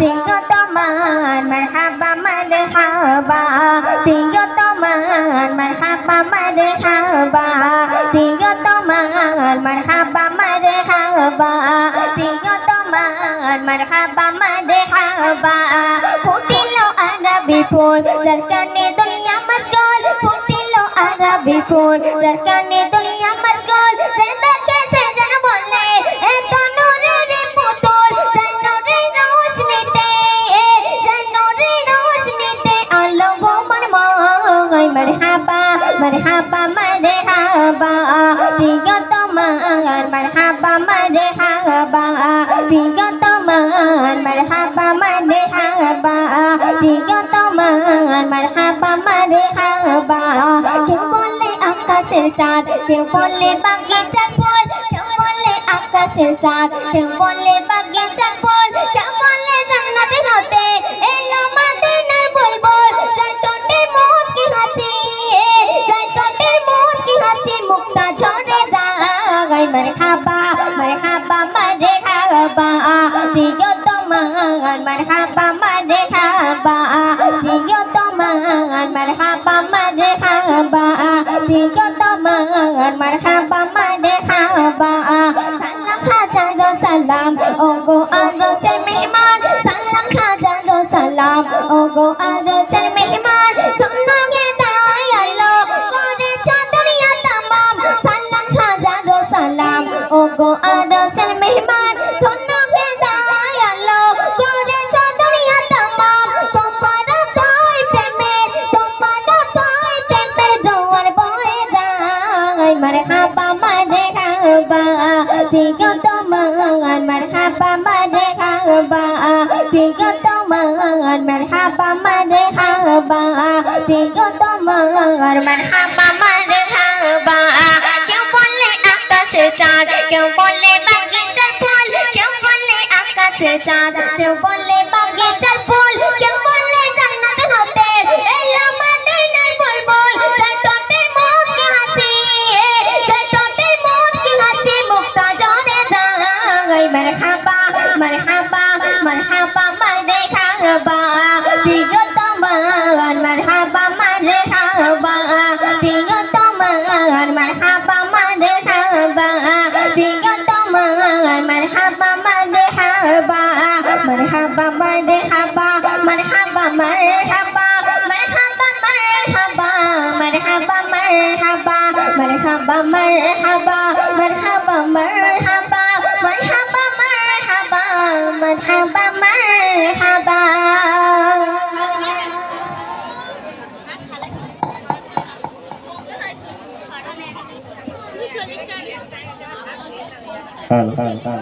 প্রিয় তোমার মারহাবা মারহাবা প্রিয় তোমার মারহাবা মারহাবা প্রিয় তোমার মারহাবা মারহাবা প্রিয় তোমার মারহাবা মারহাবা ফুটিলো আরবি ফুল যার কানে দুনিয়া মশগুল ফুটিলো আরবি ফুল যার কানে দুনিয়া মশগুল জিন্দাকে সে যেন বলে এত নূরের পুতুল জান্নাতের রোশনীতে আলো গো মরময় মারহাবা মারহাবা মারহাবা প্রিয় তোমার মারহাবা মারহাবা প্রিয় তোমার মারহাবা মারহাবা প্রিয় তোমার মারহাবা মারহাবা কেউ বলে আকাশের চাঁদ কেউ বলে বাগিচার ফুল কেউ বলে আকাশের চাঁদ কেউ বলে বাগিচার ফুল কেউ বলে জান্নাতে হতে এলো মদিনার বুলবুল যার ঠোঁটের মুচকি হাসি যার ঠোঁটের মুচকি হাসি মুক্তা ঝরে যায় মারহাবা মারহাবা মারহাবা প্রিয় তোমার মারহাবা মারহাবা প্রিয় তোমার মারহাবা মারহাবা প্রিয় তোমার মারহাবা মারহাবা সালাম হাজারো সালাম ওগো আরশের মেহমান সালাম হাজারো সালাম ওগো আরশের মেহমান তোমাকে দয়ালো করেছো দুনিয়া তামাম সালাম হাজারো সালাম ওগো আরশের মেহমান তোমাকে দয়ালো করেছো দুনিয়া তামাম তোমার তাই প্রেমে জোয়ার বয়ে যায় মারহাবা মারহাবা প্রিয় তোমার মারহাবা মারহাবা প্রিয় তোমার মারহাবা মারহাবা প্রিয় তোমার মারহাবা মারহাবা কেউ বলে আকাশের চাঁদ কেউ বলে বাগিচার ফুল কেউ বলে আকাশের চাঁদ কেউ বলে বাগিচার ফুল কেউ বলে জান্নাতে হতে এলো মদিনার বুলবুল যার ঠোঁটের মুচকি হাসি যার ঠোঁটের মুচকি হাসি মুক্তা ঝরে যায় মারহাবা মারহাবা মারহাবা মারহাবা প্রিয় তোমার মারহাবা মারহাবা প্রিয় তোমার মারহাবা মারহাবা প্রিয় তোমার মারহাবা মারহাবা মারহাবা মারহাবা মারহাবা মারহাবা মারহাবা মারহাবা মারহাবা মারহাবা মারহাবা মারহাবা মারহাবা মারহাবা মারহাবা মারহাবা মারহাবা মারহাবা হ্যাঁ